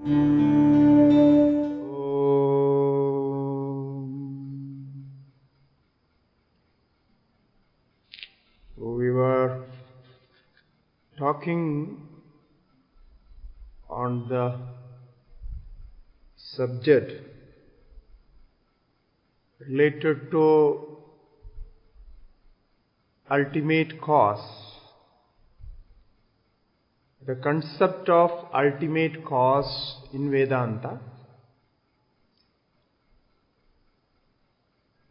We were talking on the subject related to ultimate cause. The concept of ultimate cause in Vedanta.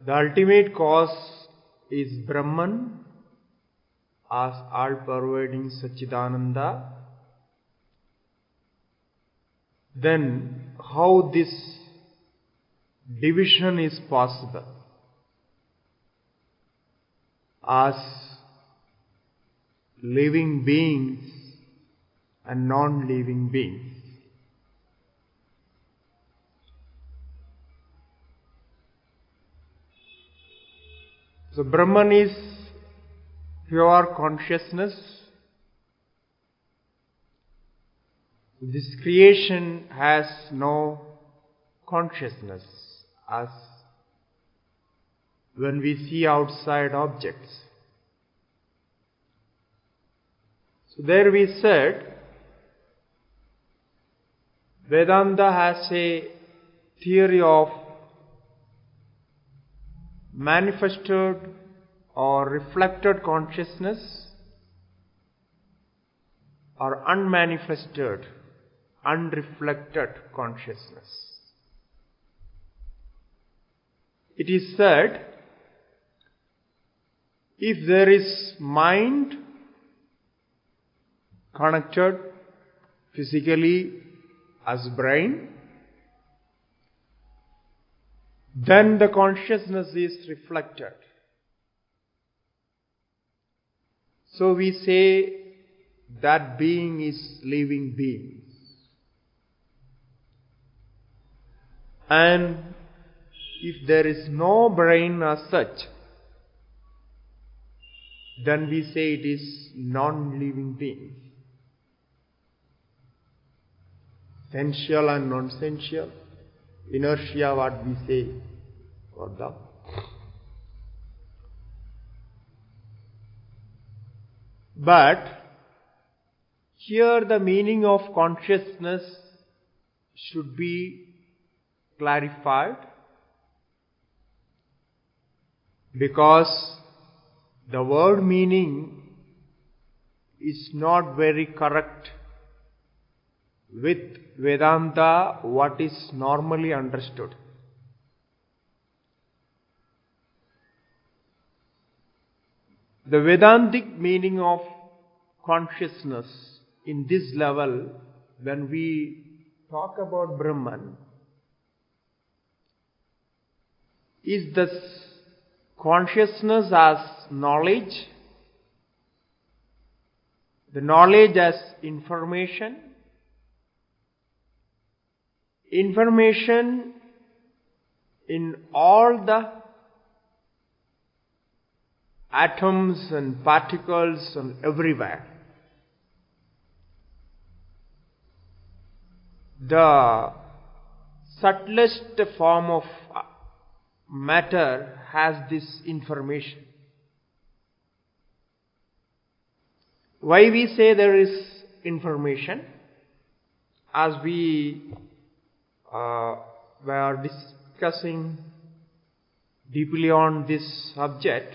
The ultimate cause is Brahman as all-pervading Satchidananda. Then how this division is possible as living beings and non-living beings. So Brahman is pure consciousness. This creation has no consciousness as when we see outside objects. So there we said Vedanta has a theory of manifested or reflected consciousness or unmanifested, unreflected consciousness. It is said, if there is mind connected physically as brain, then the consciousness is reflected. So we say that being is living being. And if there is no brain as such, then we say it is non-living being. Sensual and non-sensual, inertia, what we say for that. But here the meaning of consciousness should be clarified, because the word meaning is not very correct with Vedanta, what is normally understood. The Vedantic meaning of consciousness in this level, when we talk about Brahman, is this consciousness as knowledge, the knowledge as information, information in all the atoms and particles and everywhere. The subtlest form of matter has this information. Why we say there is information? As we were discussing deeply on this subject,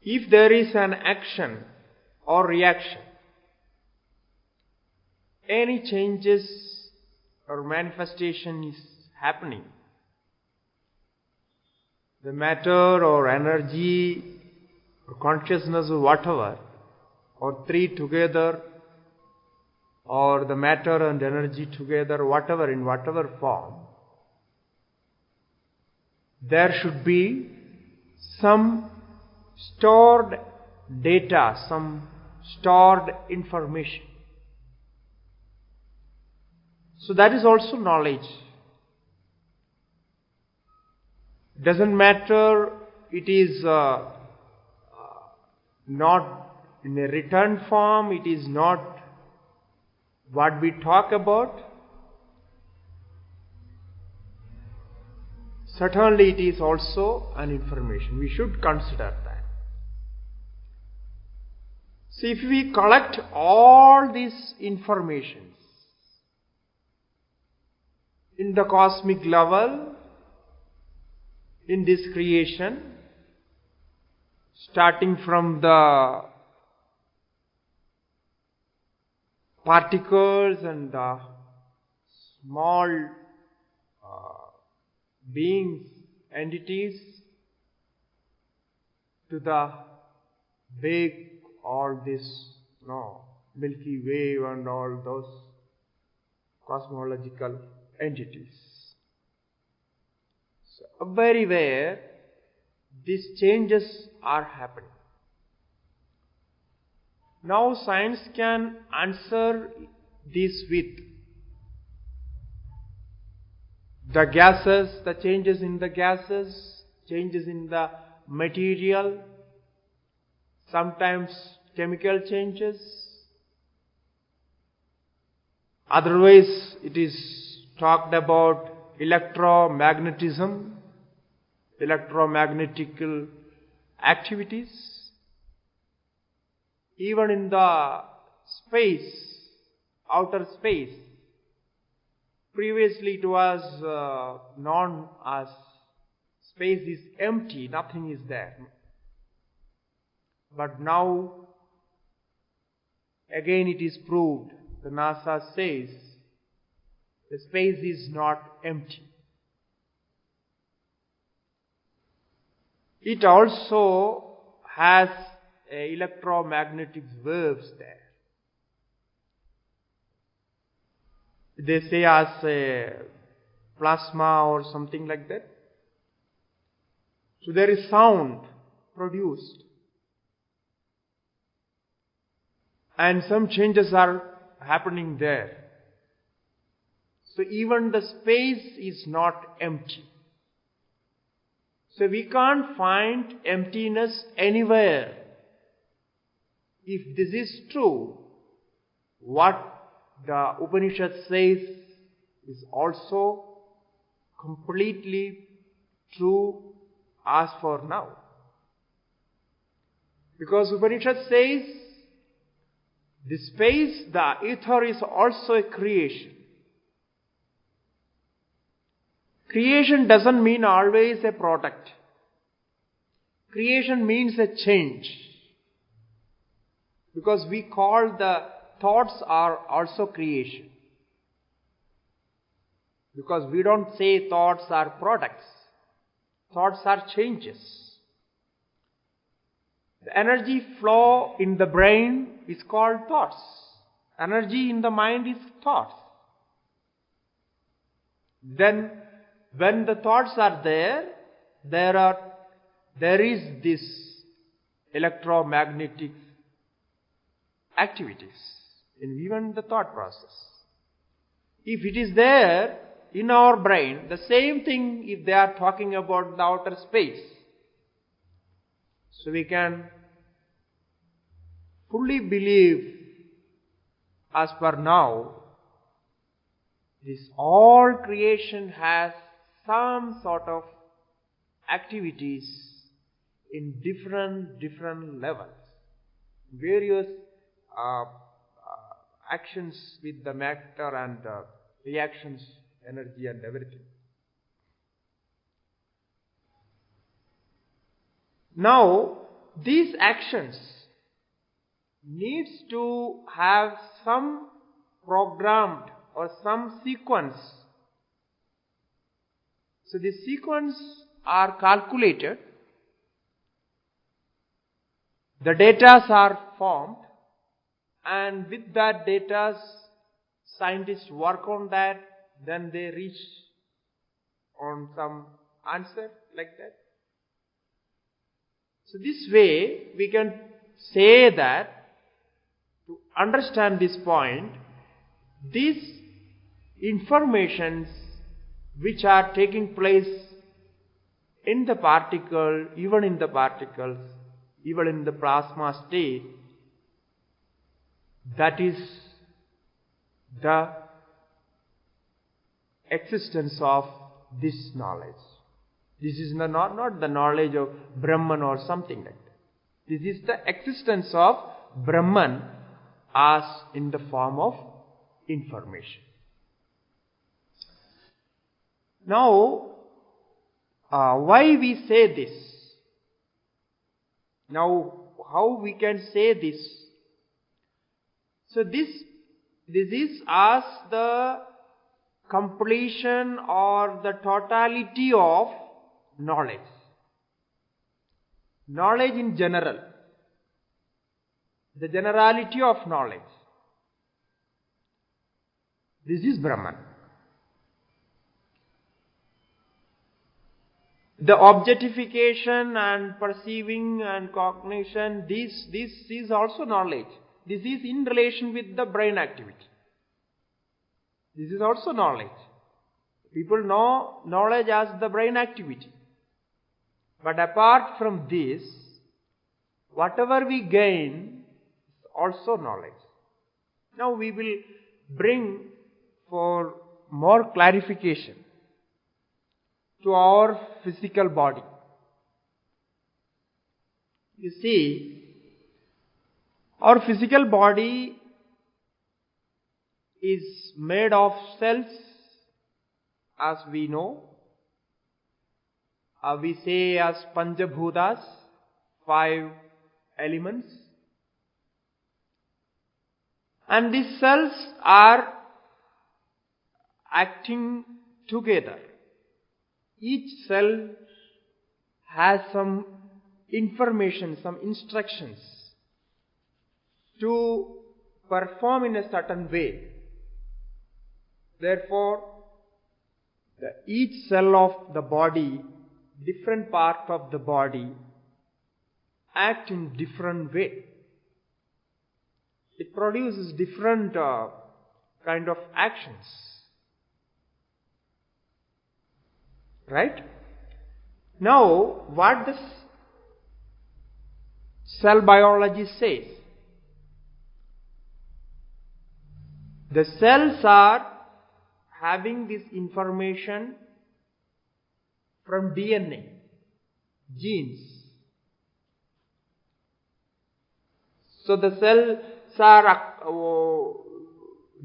if there is an action or reaction, any changes or manifestation is happening, the matter or energy or consciousness or whatever, or three together, or the matter and energy together, whatever, in whatever form, there should be some stored data, some stored information. So that is also knowledge. Doesn't matter, it is not in a written form, it is not what we talk about, certainly it is also an information. We should consider that. So if we collect all these informations in the cosmic level, in this creation, starting from the particles and the small beings, entities, to the big, all this, Milky Way and all those cosmological entities. So everywhere these changes are happening. Now science can answer this with the gases, the changes in the gases, changes in the material, sometimes chemical changes. Otherwise, it is talked about electromagnetism, electromagnetical activities. Even in the space, outer space, previously it was known as space is empty, nothing is there. But now, again it is proved, the NASA says, the space is not empty. It also has electromagnetic waves there. They say as a plasma or something like that. So there is sound produced. And some changes are happening there. So even the space is not empty. So we can't find emptiness anywhere. If this is true, what the Upanishad says is also completely true as for now. Because Upanishad says, the space, the ether is also a creation. Creation doesn't mean always a product. Creation means a change. Because we call the thoughts are also creation. Because we don't say thoughts are products. Thoughts are changes. The energy flow in the brain is called thoughts. Energy in the mind is thoughts. Then, when the thoughts are there, there is this electromagnetic activities in even the thought process. If it is there in our brain, the same thing if they are talking about the outer space. So we can fully believe, as per now, this all creation has some sort of activities in different levels, various actions with the matter and reactions, energy and everything. Now, these actions needs to have some programmed or some sequence. So the sequence are calculated, the data are formed, and with that data, scientists work on that, then they reach on some answer like that. So this way, we can say that to understand this point, these informations which are taking place in the particle, even in the particles, even in the plasma state, that is the existence of this knowledge. This is not the knowledge of Brahman or something like that. This is the existence of Brahman as in the form of information. Now, why we say this? Now, how we can say this? So this is as the completion or the totality of knowledge. Knowledge in general. The generality of knowledge. This is Brahman. The objectification and perceiving and cognition, this is also knowledge. This is in relation with the brain activity. This is also knowledge. People know knowledge as the brain activity. But apart from this, whatever we gain is also knowledge. Now we will bring for more clarification to our physical body. You see, our physical body is made of cells, as we know. We say as Panchabhutas, 5 elements. And these cells are acting together. Each cell has some information, some instructions to perform in a certain way. Therefore, each cell of the body, different part of the body, act in different way. It produces different kind of actions. Right? Now, what this cell biology says, the cells are having this information from DNA, genes. So the cells are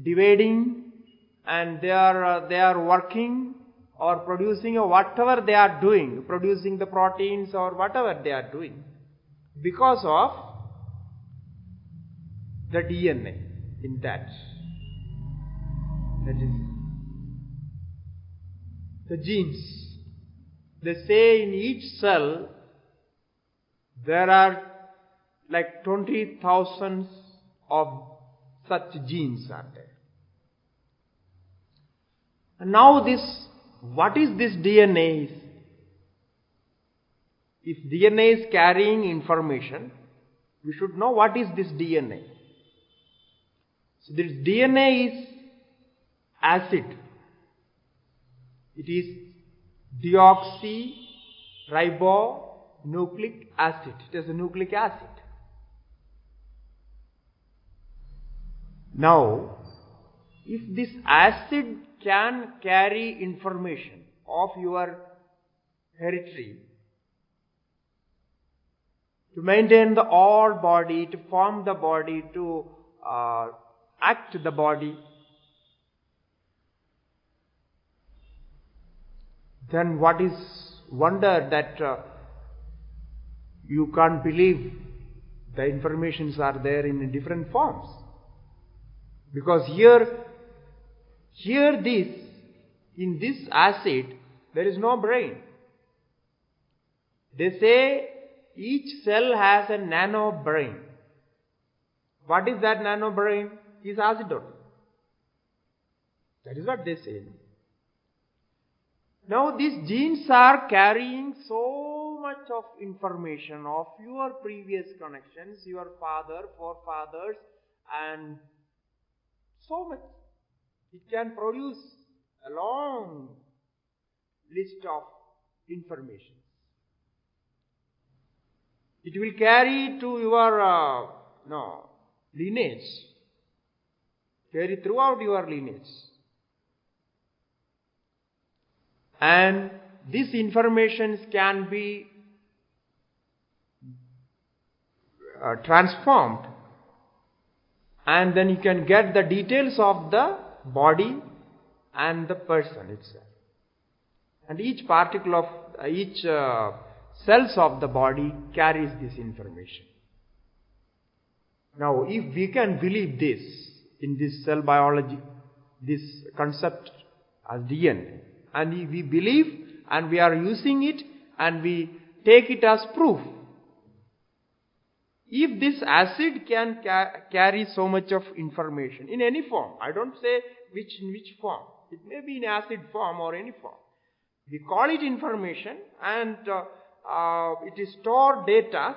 dividing and they are working or producing or whatever they are doing, producing the proteins or whatever they are doing, because of the DNA in that. That is the genes. They say in each cell there are like 20,000 of such genes are there. And now what is this DNA? If DNA is carrying information, we should know what is this DNA. So this DNA is acid. It is deoxyribonucleic acid. It is a nucleic acid. Now, if this acid can carry information of your heredity to maintain the all body, to form the body, to act the body, then what is wonder that you can't believe the informations are there in different forms? Because here in this acid, there is no brain. They say each cell has a nano brain. What is that nano brain? Is acid only. That is what they say. Now these genes are carrying so much of information of your previous connections, your father, forefathers, and so much. It can produce a long list of information. It will carry to your lineage. carry throughout your lineage. And this information can be transformed, and then you can get the details of the body and the person itself. And each particle of each cells of the body carries this information. Now, if we can believe this in this cell biology, this concept as DNA, and if we believe and we are using it and we take it as proof, if this acid can carry so much of information in any form, I don't say in which form, it may be in acid form or any form. We call it information, and it is stored data.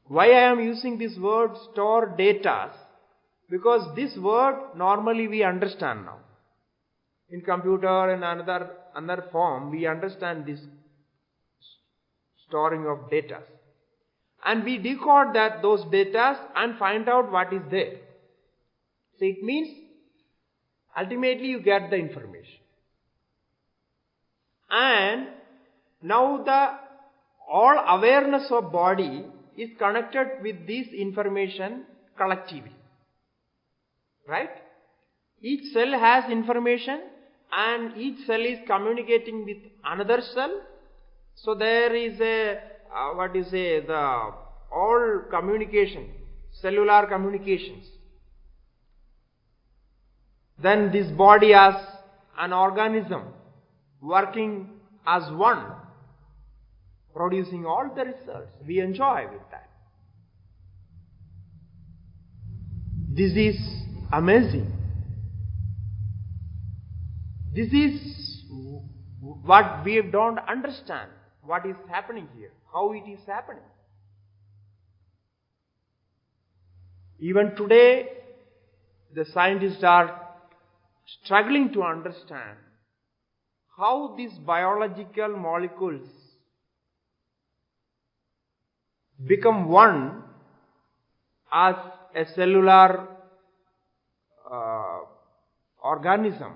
Why I am using this word store data? Because this word normally we understand now. In computer and another form, we understand this storing of data. And we decode those data and find out what is there. So it means ultimately you get the information. And now all awareness of body is connected with this information collectively. Right? Each cell has information, and each cell is communicating with another cell. So there is all communication, cellular communications. Then this body as an organism working as one, producing all the results. We enjoy with that. This is amazing. This is what we don't understand. What is happening here? How it is happening? Even today, the scientists are struggling to understand how these biological molecules become one as a cellular organism,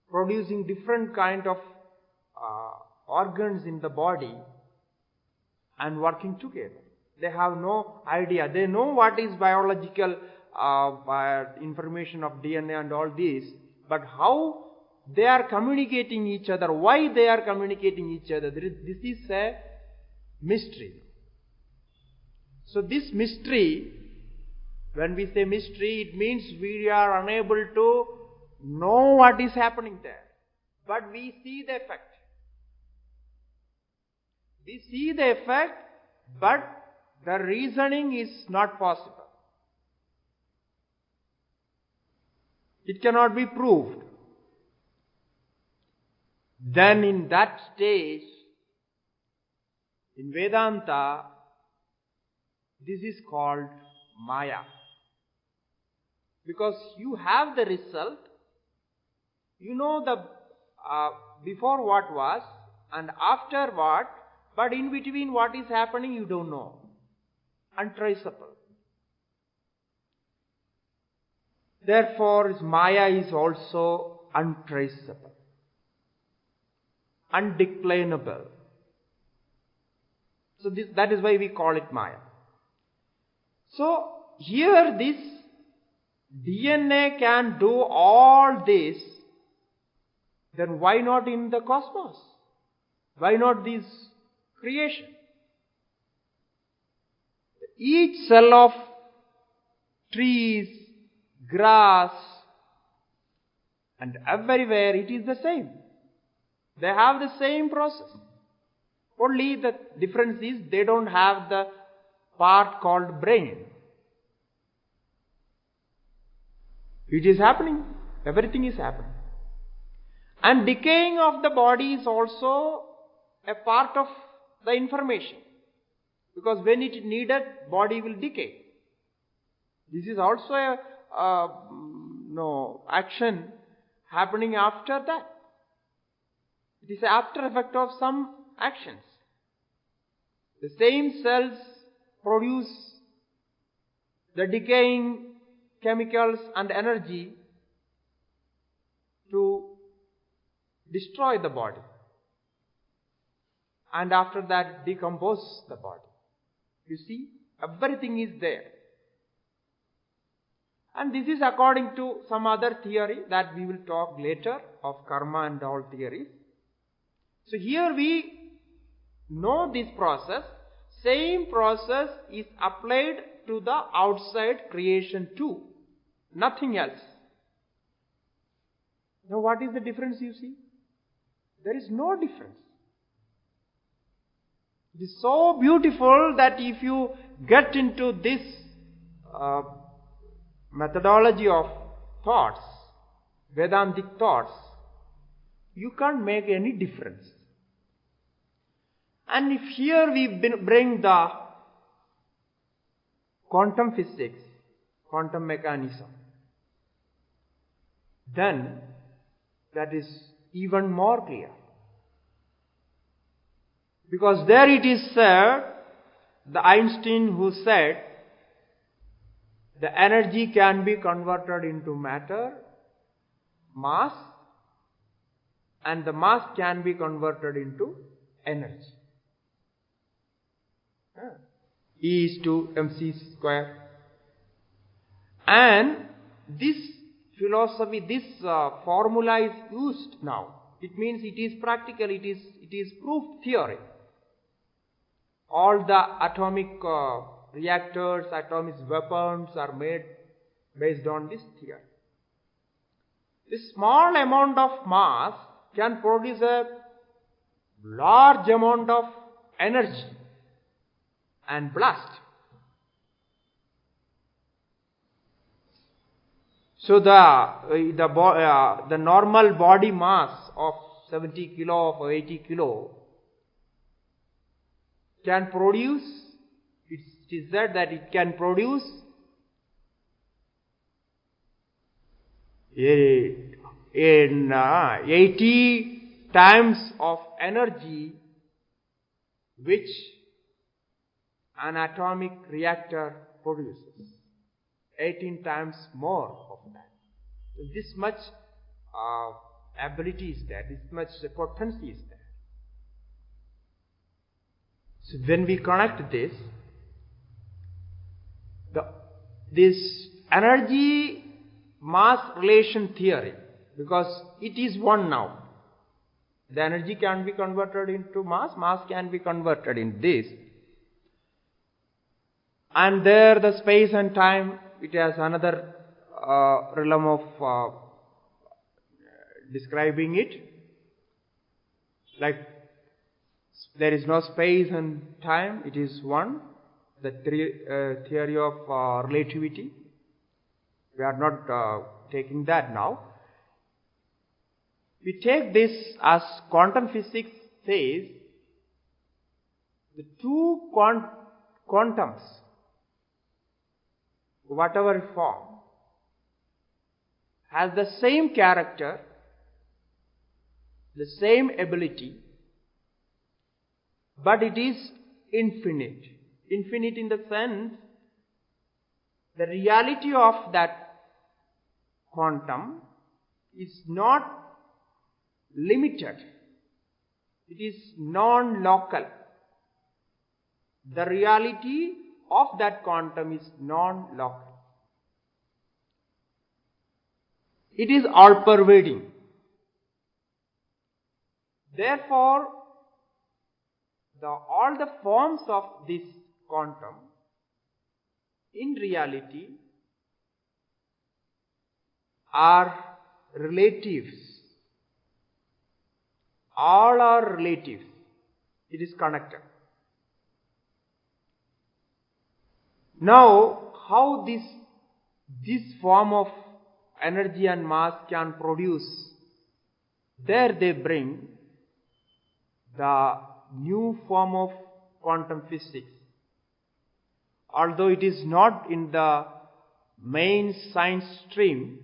producing different kind of organs in the body and working together. They have no idea. They know what is biological information of DNA and all this, but how they are communicating each other, why they are communicating each other, this is a mystery. So this mystery, when we say mystery, it means we are unable to know what is happening there. But we see the effect. We see the effect, but the reasoning is not possible. It cannot be proved. Then in that stage, in Vedanta, this is called Maya. Because you have the result, you know the before what was and after what, but in between what is happening you don't know. Untraceable. Therefore, Maya is also untraceable, undeclinable. So that is why we call it Maya. So here this DNA can do all this, then why not in the cosmos? Why not this creation? Each cell of trees, grass, and everywhere it is the same. They have the same process. Only the difference is they don't have the part called brain. It is happening. Everything is happening. And decaying of the body is also a part of the information. Because when it is needed, body will decay. This is also a action happening after that. It is an after effect of some actions. The same cells produce the decaying chemicals and energy to destroy the body, and after that decompose the body. You see, everything is there. And this is according to some other theory that we will talk later of karma and all theories. So here we know this process. Same process is applied to the outside creation too. Nothing else. Now what is the difference you see? There is no difference. It is so beautiful that if you get into this methodology of thoughts, Vedantic thoughts, you can't make any difference. And if here we bring the quantum physics, quantum mechanism, then that is even more clear. Because there it is said, the Einstein who said, the energy can be converted into matter, mass, and the mass can be converted into energy. E is to mc square. And this philosophy, this formula is used now. It means it is practical, it is proof theory. All the atomic reactors, atomic weapons are made based on this theory. This small amount of mass can produce a large amount of energy and blast. So the normal body mass of 70 kilo or 80 kilo can produce, it is said that it can produce 80 times of energy which an atomic reactor produces. 18 times more of that. This much ability is there, this much potency is there. So when we connect this energy mass relation theory, because it is one now. The energy can be converted into mass, mass can be converted in this. And there the space and time, it has another realm of describing it. Like there is no space and time, it is one. The theory of relativity. We are not taking that now. We take this as quantum physics says, the two quantums, whatever form, has the same character, the same ability, but it is infinite. Infinite in the sense, the reality of that quantum is not limited. It is non-local. The reality of that quantum is non-local. It is all-pervading. Therefore, all the forms of this quantum in reality are relatives. All are relatives. It is connected. Now, how this form of energy and mass can produce? There they bring the new form of quantum physics. Although it is not in the main science stream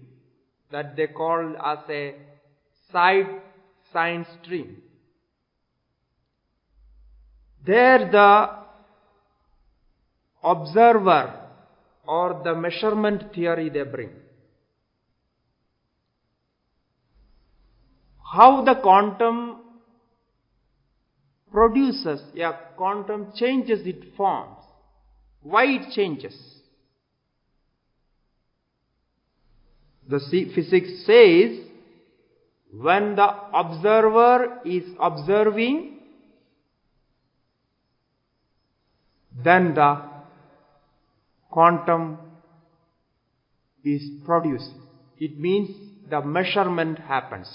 that they call as a side science stream. There the observer or the measurement theory they bring. How the quantum produces, quantum changes its forms. Why it changes? The physics says, when the observer is observing, then the quantum is produced. It means the measurement happens.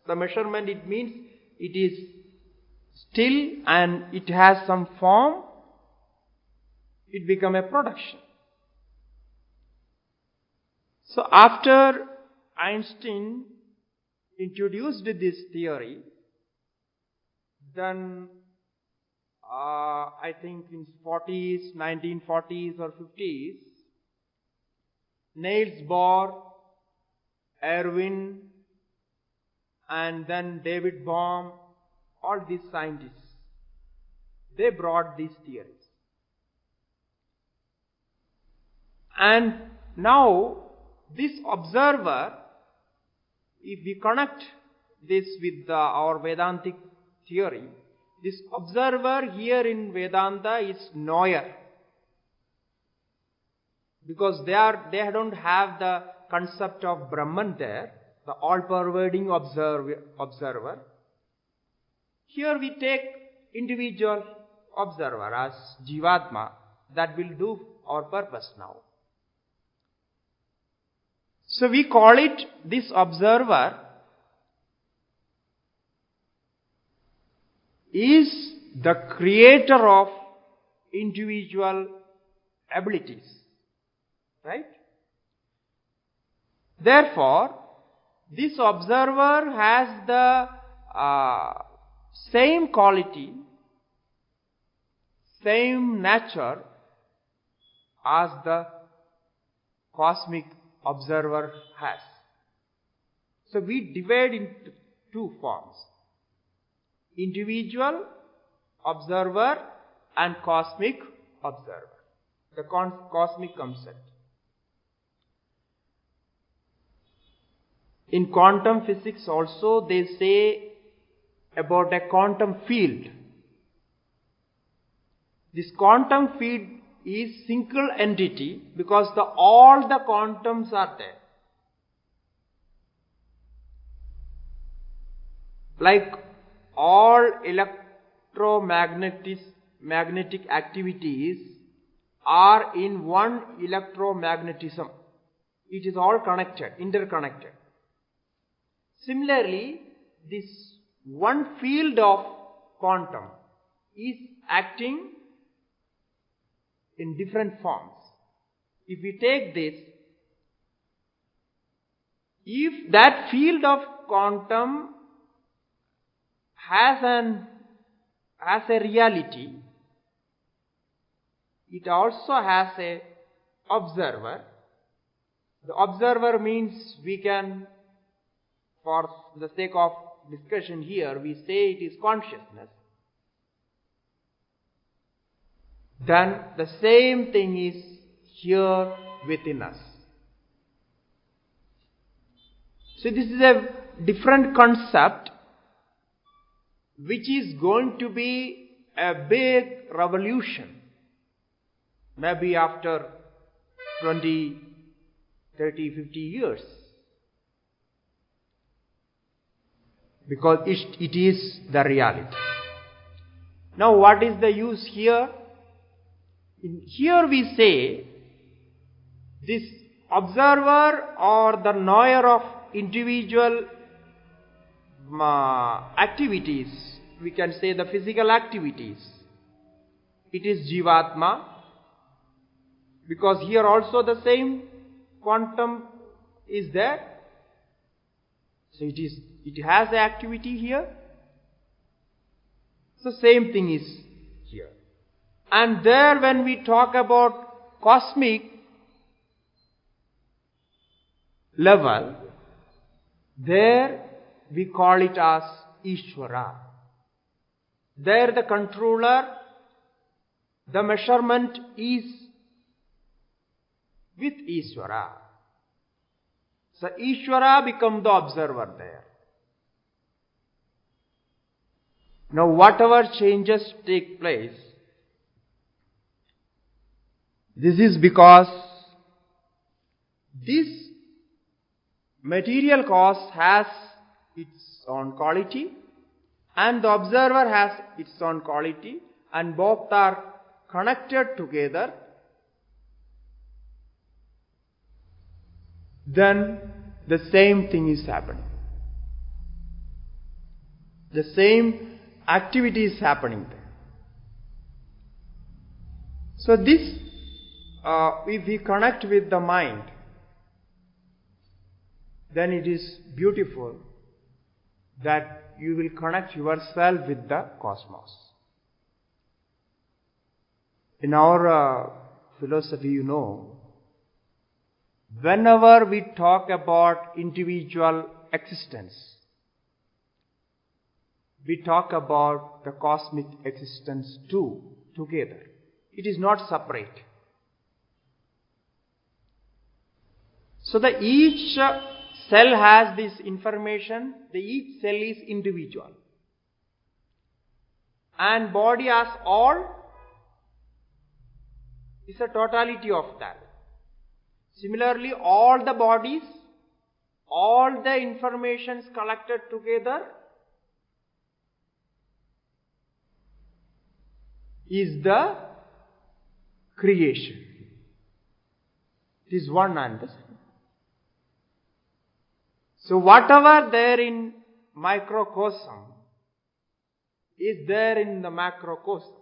The measurement, it means it is still and it has some form. It becomes a production. So after Einstein introduced this theory, then I think in 1940s or 50s, Niels Bohr, Erwin, and then David Bohm, all these scientists, they brought these theories. And now, this observer, if we connect this with our Vedantic theory, this observer here in Vedanta is knower. Because they don't have the concept of Brahman there, the all-pervading observer. Here we take individual observer as Jivatma. That will do our purpose now. So we call it, this observer is the creator of individual abilities. Right? Therefore, this observer has the same quality, same nature as the cosmic observer has. So we divide into two forms: individual observer and cosmic observer. The cosmic concept. In quantum physics also they say about a quantum field. This quantum field is single entity because all the quantums are there. Like all magnetic activities are in one electromagnetism. It is all connected, interconnected. Similarly, this one field of quantum is acting in different forms. If we take this, if that field of quantum has a reality, it also has a observer. The observer means we can, for the sake of discussion here, we say it is consciousness. Then the same thing is here within us. So this is a different concept which is going to be a big revolution. Maybe after 20, 30, 50 years. Because it is the reality. Now what is the use here? Here we say this observer or the knower of individual activities, we can say the physical activities, it is Jivatma, because here also the same quantum is there. So it has the activity here. So same thing is here. And there when we talk about cosmic level, there we call it as Ishvara. There the controller, the measurement is with Ishvara. So Ishvara becomes the observer there. Now whatever changes take place, this is because this material cause has its own quality and the observer has its own quality, and both are connected together. Then the same thing is happening. The same activity is happening there. So this, if we connect with the mind, then it is beautiful that you will connect yourself with the cosmos. In our philosophy, you know, whenever we talk about individual existence, we talk about the cosmic existence too, together. It is not separate. So each cell has this information, each cell is individual. And body as all is a totality of that. Similarly, all the bodies, all the informations collected together is the creation. It is one and the same. So whatever there in microcosm is there in the macrocosm.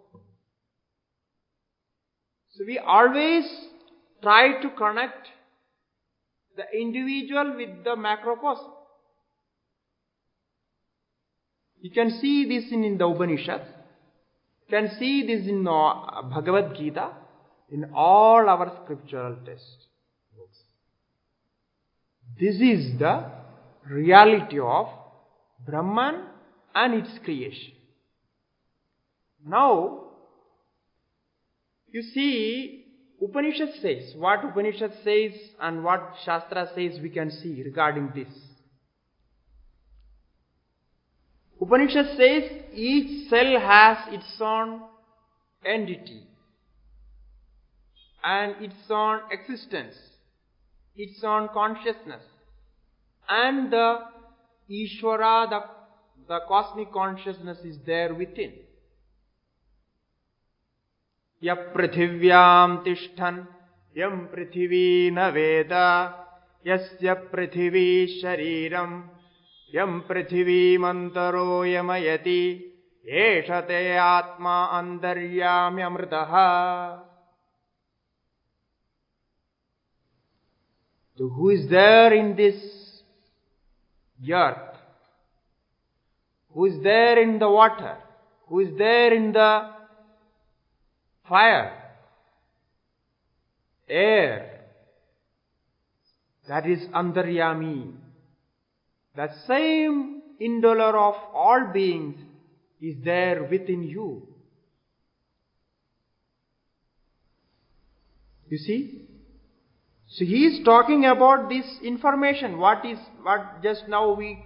So we always try to connect the individual with the macrocosm. You can see this in the Upanishads. You can see this in Bhagavad Gita, in all our scriptural texts. This is the reality of Brahman and its creation. Now, you see, Upanishad says, what Upanishad says and what Shastra says we can see regarding this. Upanishad says each cell has its own entity and its own existence, its own consciousness, and the Ishvara, the cosmic consciousness is there within. Yam prithivyam tishthan, yam prithvi na veda, yasya prithvi shariram, yam prithvi mantaro yamayati, eshate atma andaryami amritaha. So who is there in this earth? Who is there in the water? Who is there in the fire? Air. That is Andaryami. The same indweller of all beings is there within you. You see? So he is talking about this information, what just now we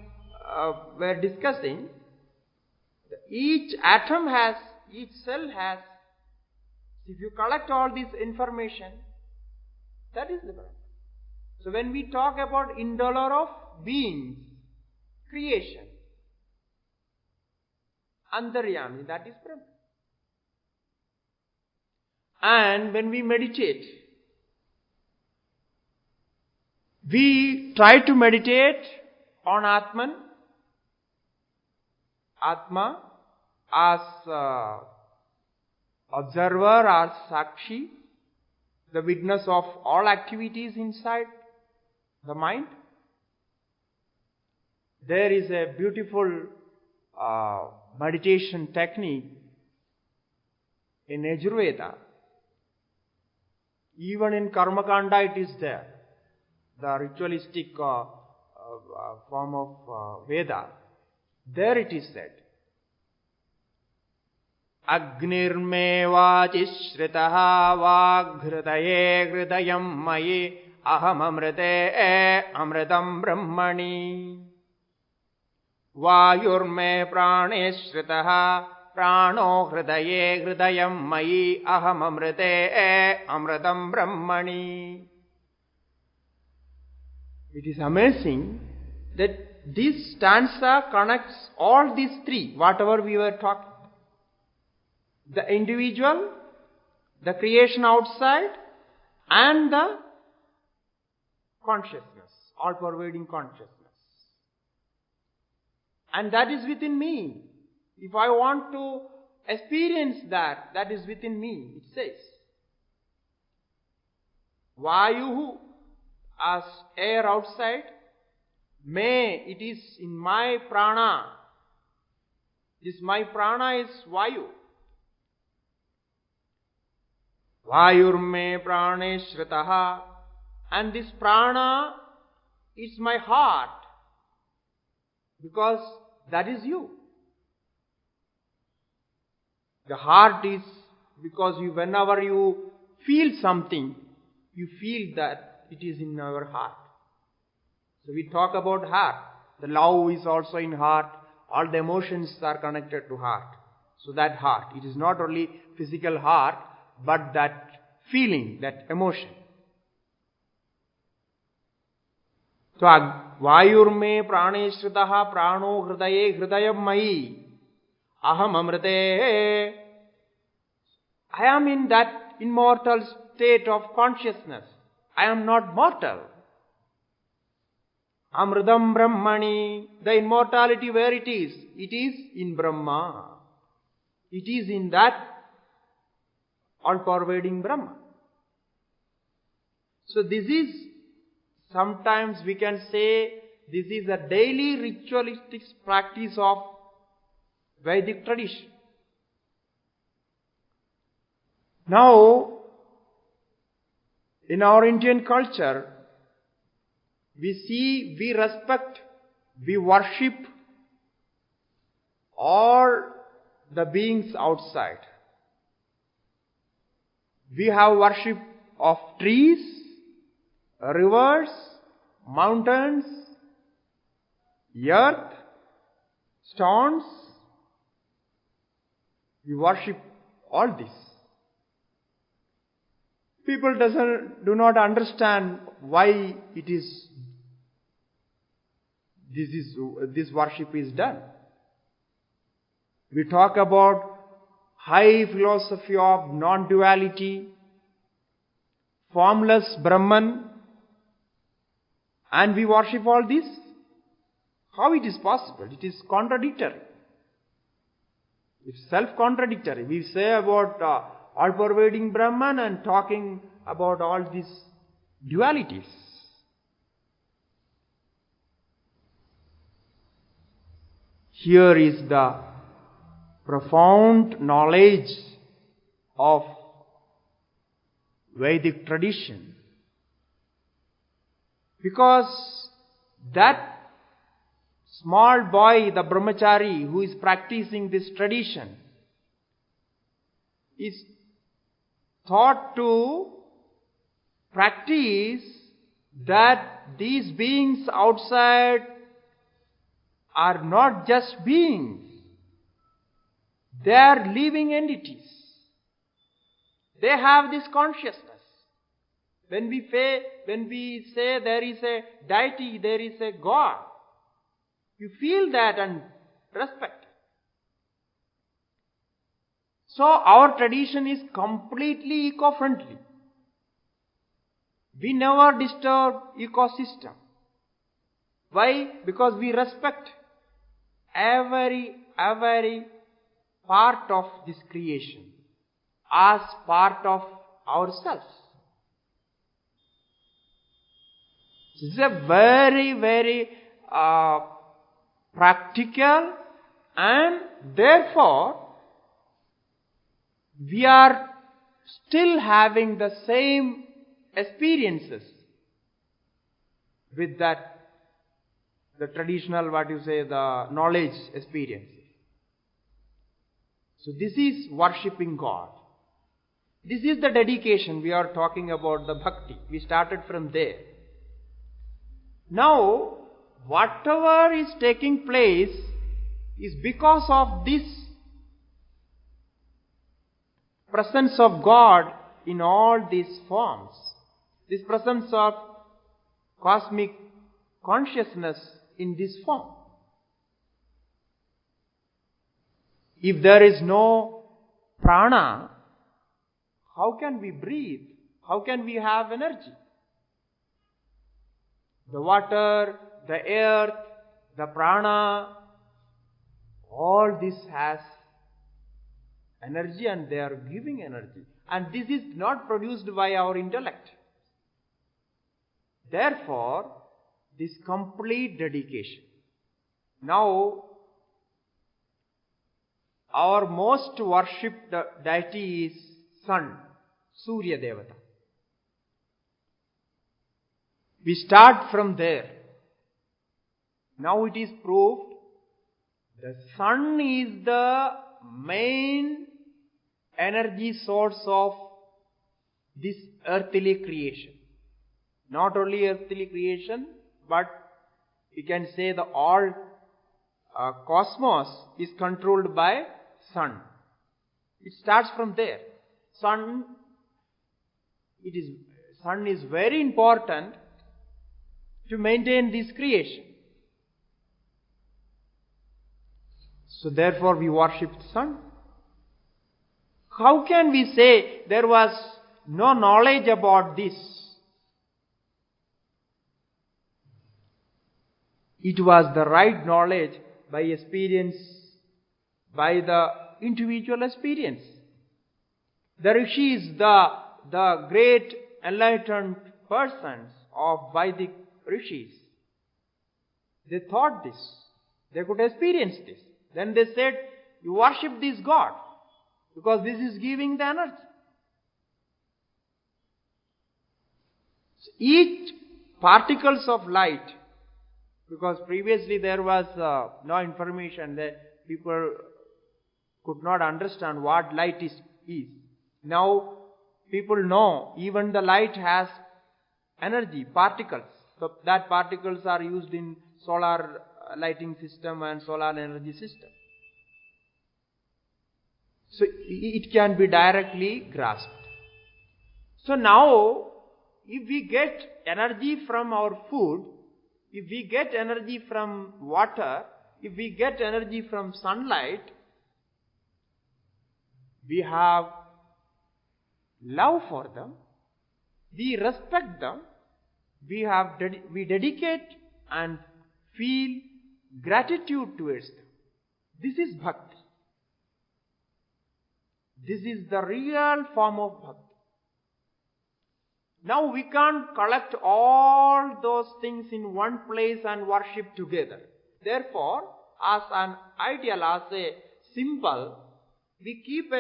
were discussing. Each atom has, each cell has, if you collect all this information, that is the Brahman. So when we talk about indweller of beings, creation, Andaryami, that is Brahman. And when we meditate, we try to meditate on Atman, Atma as observer, as Sakshi, the witness of all activities inside the mind. There is a beautiful meditation technique in Yajurveda. Even in Karmakanda it is there. The ritualistic form of Veda. There it is said. Agnirme vachishritah vaghृतये hृदयं mayi aham amrite amritam brahmani. Vayurme praneshritah prano hृदये hृदयं mayi aham amrite amritam brahmani. It is amazing that this stanza connects all these three, whatever we were talking. The individual, the creation outside, and the consciousness, all-pervading consciousness. And that is within me. If I want to experience that, that is within me, it says. Vayuhu, as air outside, me, it is in my prana. This my prana is Vayu. Vayurme praneshritah. And this prana is my heart. Because that is you. The heart is because whenever you feel something, you feel that it is in our heart. So we talk about heart. The love is also in heart. All the emotions are connected to heart. So that heart, it is not only physical heart, but that feeling, that emotion. So Vayurme praneshritah prano hृदये hृदयं mayi aham amrite. I am in that immortal state of consciousness. I am not mortal. Amritam Brahmani. The immortality where it is? It is in Brahma. It is in that all-pervading Brahma. So this is, sometimes we can say, this is a daily ritualistic practice of Vedic tradition. Now, in our Indian culture, we see, we respect, we worship all the beings outside. We have worship of trees, rivers, mountains, earth, stones. We worship all this. People do not understand why this worship is done. We talk about high philosophy of non-duality, formless Brahman, and we worship all this. How it is possible? It is contradictory. It's self-contradictory. We say about all-pervading Brahman and talking about all these dualities. Here is the profound knowledge of Vedic tradition. Because that small boy, the brahmachari who is practicing this tradition, is thought to practice that these beings outside are not just beings. They are living entities. They have this consciousness. When we say there is a deity, there is a God, you feel that and respect. So our tradition is completely eco-friendly. We never disturb ecosystem. Why? Because we respect every part of this creation as part of ourselves. This is a very practical, and therefore we are still having the same experiences with that, the traditional, the knowledge experiences. So this is worshipping God. This is the dedication we are talking about, the bhakti. We started from there. Now, whatever is taking place is because of this presence of God in all these forms. This presence of cosmic consciousness in this form. If there is no prana, how can we breathe? How can we have energy? The water, the earth, the prana, all this has energy and they are giving energy. And this is not produced by our intellect. Therefore, this complete dedication. Now, our most worshipped deity is Sun, Surya Devata. We start from there. Now it is proved the Sun is the main energy source of this earthly creation. Not only earthly creation, but you can say the all cosmos is controlled by Sun. It starts from there. Sun is very important to maintain this creation. So therefore we worship the Sun. How can we say there was no knowledge about this? It was the right knowledge by experience, by the individual experience. The rishis, the great enlightened persons of Vedic rishis, they thought this. They could experience this. Then they said, you worship this God because this is giving the energy. So each particles of light, because previously there was no information, that people could not understand what light is. Now people know even the light has energy, particles. So that particles are used in solar lighting system and solar energy system. So it can be directly grasped. So now, if we get energy from our food, if we get energy from water, if we get energy from sunlight, we have love for them, we respect them, we dedicate and feel gratitude towards them. This is bhakti. This is the real form of bhakti. Now we can't collect all those things in one place and worship together. Therefore, as an ideal, as a symbol, we keep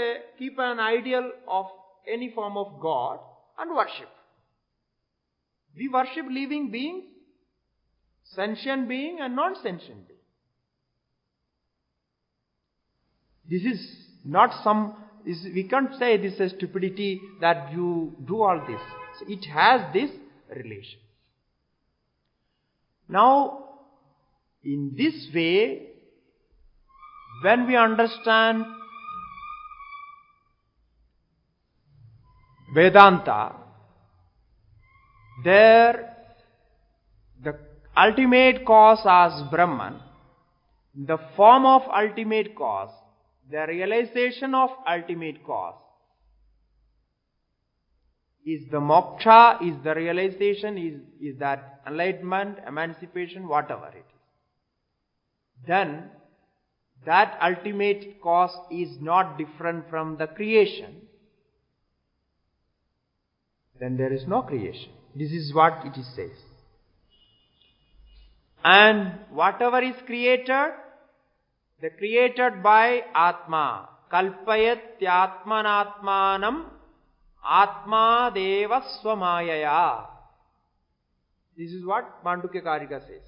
an ideal of any form of God and worship. We worship living beings, sentient being and non-sentient being. This is not we can't say this is stupidity that you do all this. So it has this relation. Now, in this way, when we understand Vedanta, there the ultimate cause as Brahman, the form of ultimate cause, the realization of ultimate cause is the moksha, is the realization, is that enlightenment, emancipation, whatever it is. Then that ultimate cause is not different from the creation. Then there is no creation. This is what it says. And whatever is created, the created by Atma. Kalpayatyatmanatmanam Atma Deva Swamayaya. This is what Mandukya Karika says.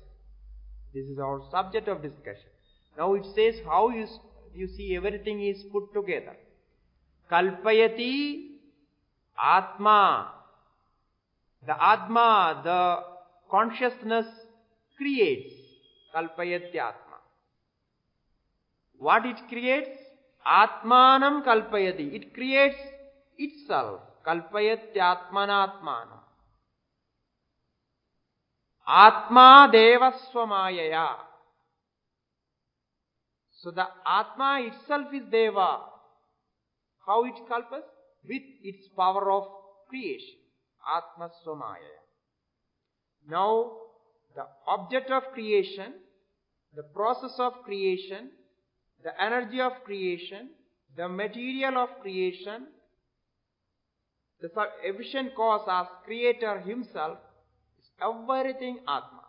This is our subject of discussion. Now it says how is you see everything is put together. Kalpayati Atma. The Atma, the consciousness creates. Kalpayati Atma. What it creates? Atmanam kalpayati. It creates itself. Kalpayati Atmanatmanam. Atma Deva Swamayaya. So the Atma itself is Deva. How it kalpas? With its power of creation. Atma Swamayaya. Now, the object of creation, the process of creation, the energy of creation, the material of creation, the efficient cause as creator himself, is everything Atma.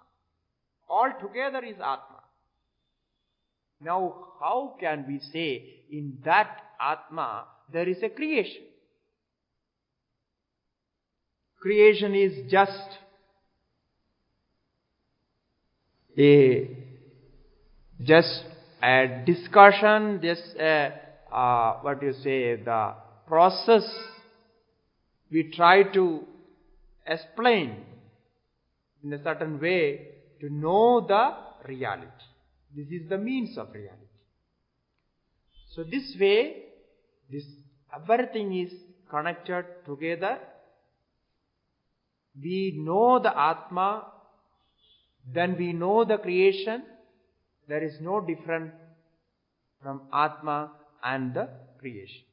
All together is Atma. Now, how can we say in that Atma there is a creation? Creation is just a discussion, the process we try to explain in a certain way to know the reality. This is the means of reality. So this way, everything is connected together. We know the Atma, then we know the creation. There is no difference from Atma and the creation.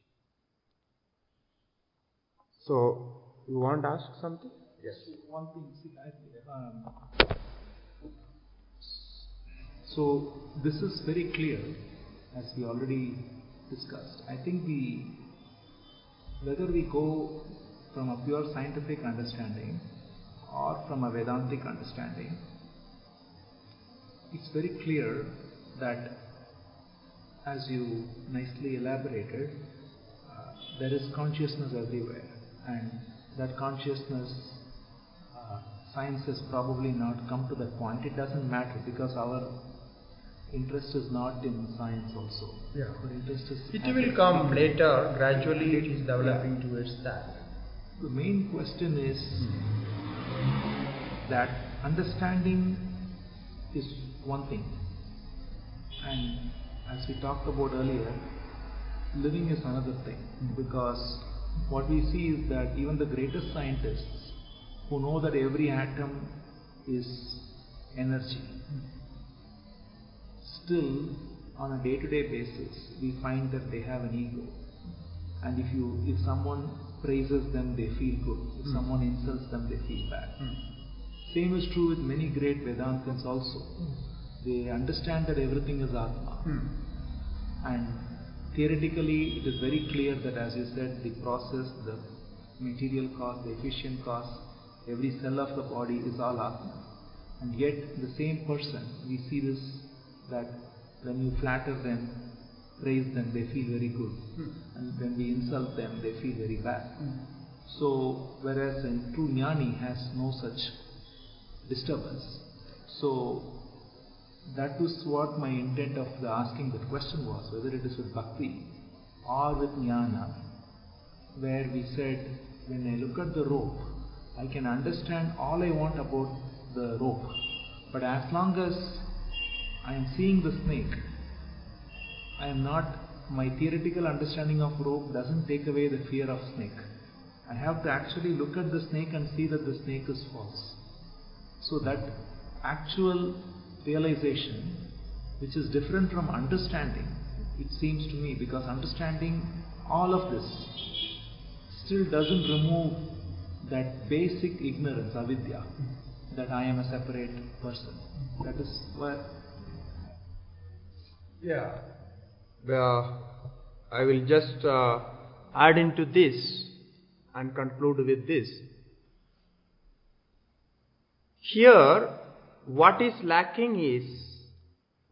So, you want to ask something? Yes. One thing, so this is very clear, as we already discussed. I think whether we go from a pure scientific understanding or from a Vedantic understanding, it's very clear that, as you nicely elaborated, there is consciousness everywhere, and that consciousness, science has probably not come to that point. It doesn't matter, because our interest is not in science also. Yeah. Our interest is... It will come later, gradually it is developing towards that. The main question is that understanding is one thing, and as we talked about earlier, living is another thing, because what we see is that even the greatest scientists who know that every atom is energy, still on a day-to-day basis we find that they have an ego, and if someone praises them, they feel good. If someone insults them, they feel bad. Same is true with many great Vedantins also. They understand that everything is Atma. And theoretically, it is very clear that, as you said, the process, the material cause, the efficient cause, every cell of the body is all Atma. And yet, the same person, we see this, that when you flatter them, praise them, they feel very good. And when we insult them, they feel very bad. So, whereas a true jnani has no such disturbance. So, that was what my intent of asking that question was, whether it is with bhakti or with jnana, where we said, when I look at the rope, I can understand all I want about the rope, but as long as I am seeing the snake, I am not, my theoretical understanding of rope doesn't take away the fear of snake. I have to actually look at the snake and see that the snake is false. So that actual realization, which is different from understanding, it seems to me, because understanding all of this still doesn't remove that basic ignorance, avidya, that I am a separate person. That is where... Yeah. I will just add into this and conclude with this. Here, what is lacking is,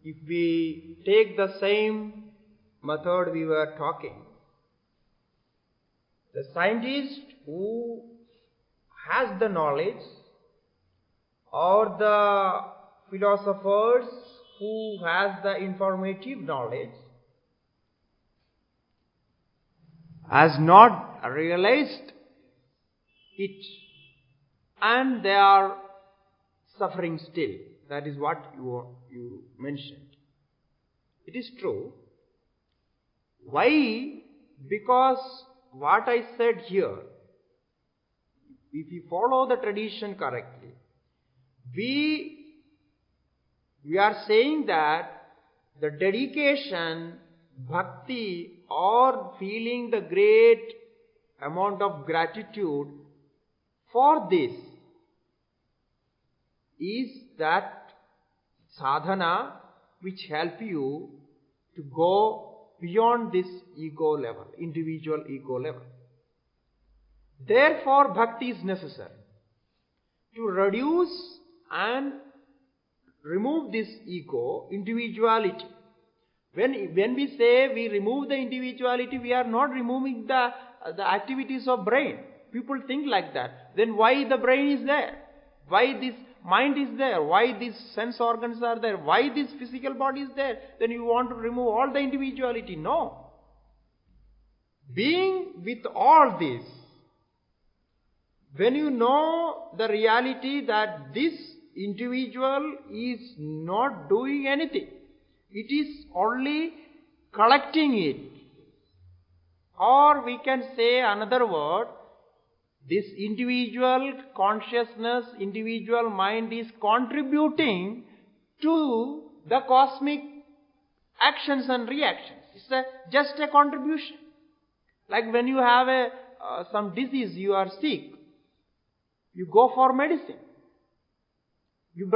if we take the same method we were talking, the scientist who has the knowledge, or the philosophers who has the informative knowledge, has not realized it, and they are suffering still. That is what you mentioned. It is true. Why? Because what I said here, if you follow the tradition correctly, we are saying that the dedication, bhakti, or feeling the great amount of gratitude for this is that sadhana which help you to go beyond this ego level, individual ego level. Therefore, bhakti is necessary to reduce and remove this ego, individuality. When we say we remove the individuality, we are not removing the activities of brain. People think like that. Then why the brain is there? Why this mind is there? Why these sense organs are there? Why this physical body is there? Then you want to remove all the individuality. No. Being with all this, when you know the reality that this individual is not doing anything, it is only collecting it. Or we can say another word, this individual consciousness, individual mind is contributing to the cosmic actions and reactions. It's just a contribution. Like when you have some disease, you are sick, you go for medicine. You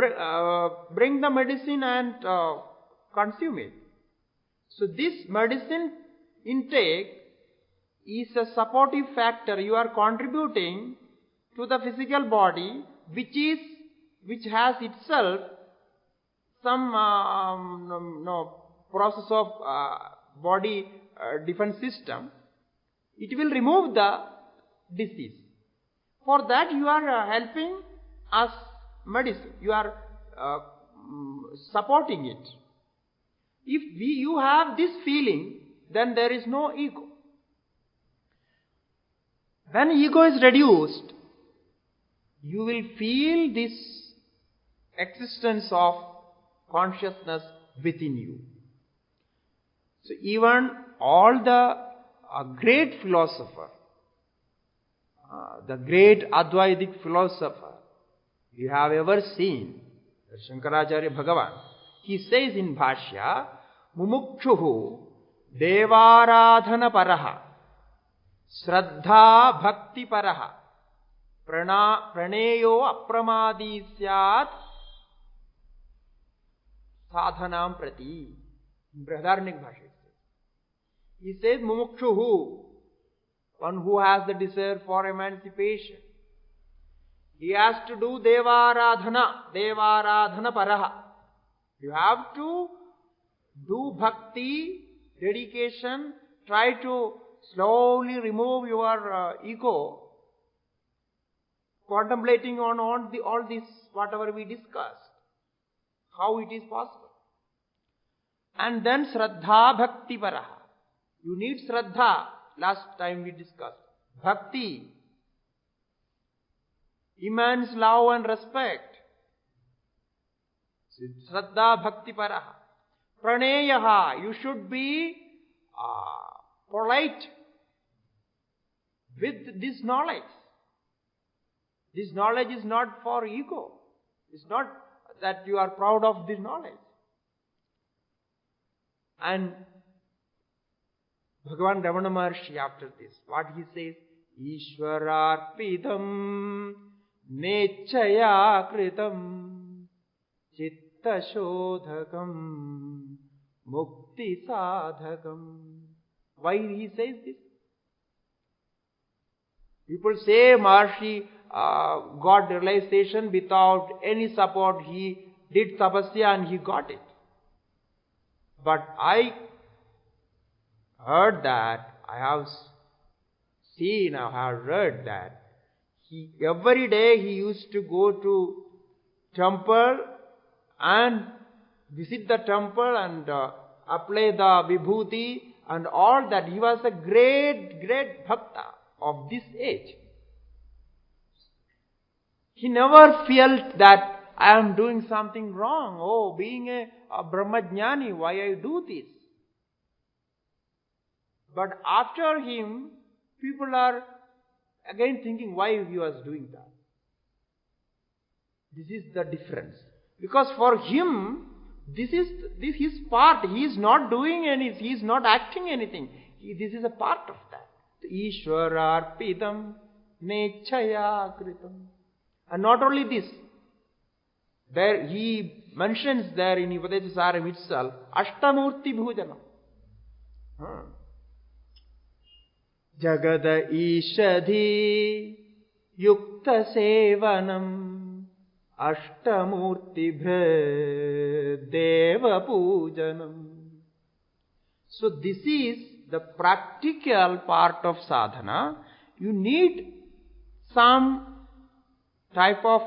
bring the medicine and consume it. So this medicine intake is a supportive factor. You are contributing to the physical body, which has itself some process of body defense system. It will remove the disease. For that you are helping us medicine. You are supporting it. If you have this feeling, then there is no ego. When ego is reduced, you will feel this existence of consciousness within you. So even all the great philosopher, the great Advaitic philosopher you have ever seen, Shankaracharya Bhagavan, he says in Bhashya, Mumukshuhu Devaradhana Paraha Shraddha Bhakti Paraha Praneyo Apramadi Syat Sadhanam Prati. Brihadaranyaka Bhashya. He says Mumukshuhu, one who has the desire for emancipation, he has to do Devaradhana Paraha. You have to do bhakti, dedication, try to slowly remove your ego, contemplating on all this, whatever we discussed, how it is possible. And then Shraddha Bhakti Paraha. You need Shraddha, last time we discussed. Bhakti, immense love and respect. Shraddha Bhakti Paraha. Praneyaha, you should be polite with this knowledge. This knowledge is not for ego. It's not that you are proud of this knowledge. And Bhagavan Ramana Maharshi, after this, what he says? Ishwararpidam nechaya kritam chitta shodhakam mukti sadhakam. Why he says this? People say Maharshi got realization without any support. He did tapasya and he got it. But I heard that, I have seen, I have read that every day he used to go to temple and visit the temple and apply the vibhuti and all that. He was a great, great bhakta of this age. He never felt that I am doing something wrong. Oh, being a Brahmajnani, why I do this? But after him, people are again thinking why he was doing that. This is the difference. Because for him, this is his part. He is not doing anything. He is not acting anything. This is a part of that. Ishwararpidam nechaya kritam. And not only this, there he mentions there in Upadeshasaram itself, Ashtamurti Bhujanam. Jagada Ishadhi Yukta Sevanam Ashtamurti Deva Pujanam. So this is the practical part of sadhana. You need some type of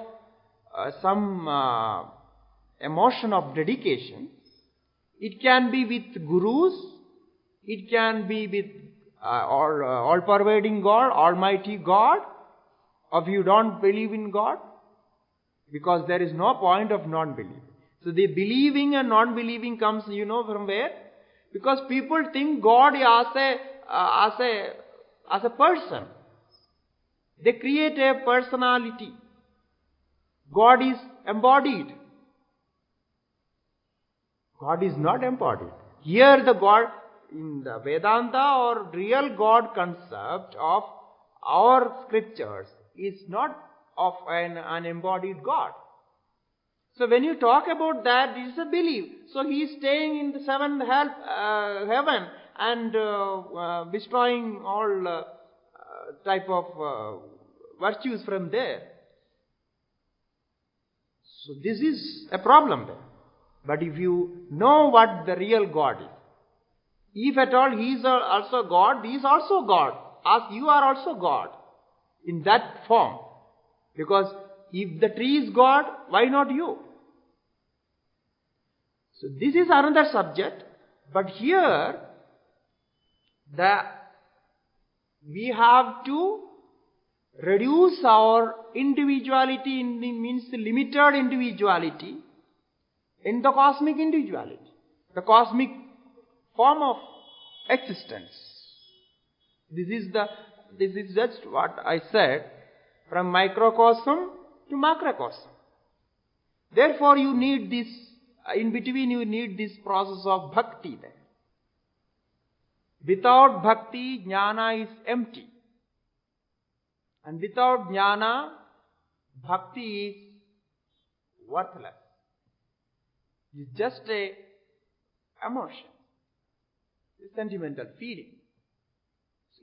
emotion of dedication. It can be with gurus, it can be with all-pervading God, Almighty God, or if you don't believe in God, because there is no point of non-believing. So the believing and non-believing comes, from where? Because people think God as a person. They create a personality. God is embodied. God is not embodied. Here the God in the Vedanta or real God concept of our scriptures is not of an unembodied God. So when you talk about that, this is a belief. So he is staying in the seventh heaven and destroying all type of virtues from there. So this is a problem there. But if you know what the real God is, if at all he is also God, he is also God, as you are also God in that form. Because if the tree is God, why not you? So this is another subject. But here, we have to reduce our individuality means limited individuality in the cosmic individuality, the cosmic form of existence. This is just what I said, from microcosm to macrocosm. Therefore you need this, in between you need this process of bhakti there. Without bhakti, jnana is empty. And without jnana, bhakti is worthless. It's just a emotion, a sentimental feeling.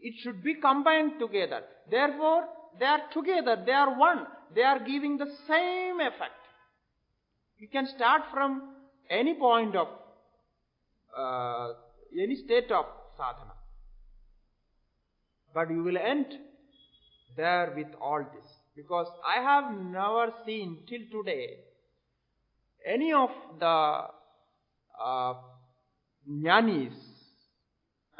It should be combined together. Therefore, they are together, they are one. They are giving the same effect. You can start from any point of, any state of sadhana. But you will end there with all this. Because I have never seen till today any of the jnanis,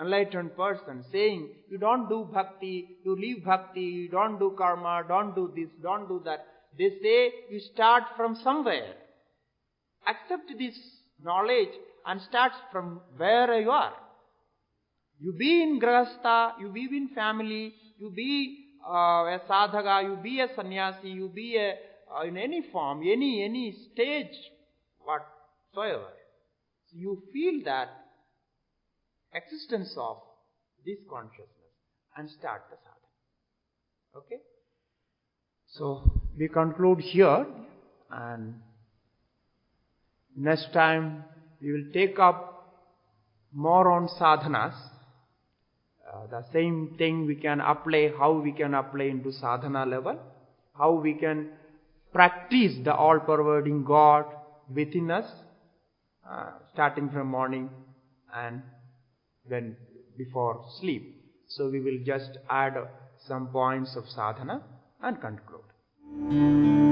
enlightened person, saying, you don't do bhakti, you leave bhakti, you don't do karma, don't do this, don't do that. They say you start from somewhere. Accept this knowledge and start from where you are. You be in grahastha, you be in family, you be a sadhaka, you be a sannyasi, you be in any form, any stage, whatsoever. So you feel that existence of this consciousness and start the sadhana. Okay? So we conclude here, and next time we will take up more on sadhanas. The same thing we can apply, how we can apply into sadhana level, how we can practice the all-pervading God within us, starting from morning and then before sleep. So we will just add some points of sadhana and conclude.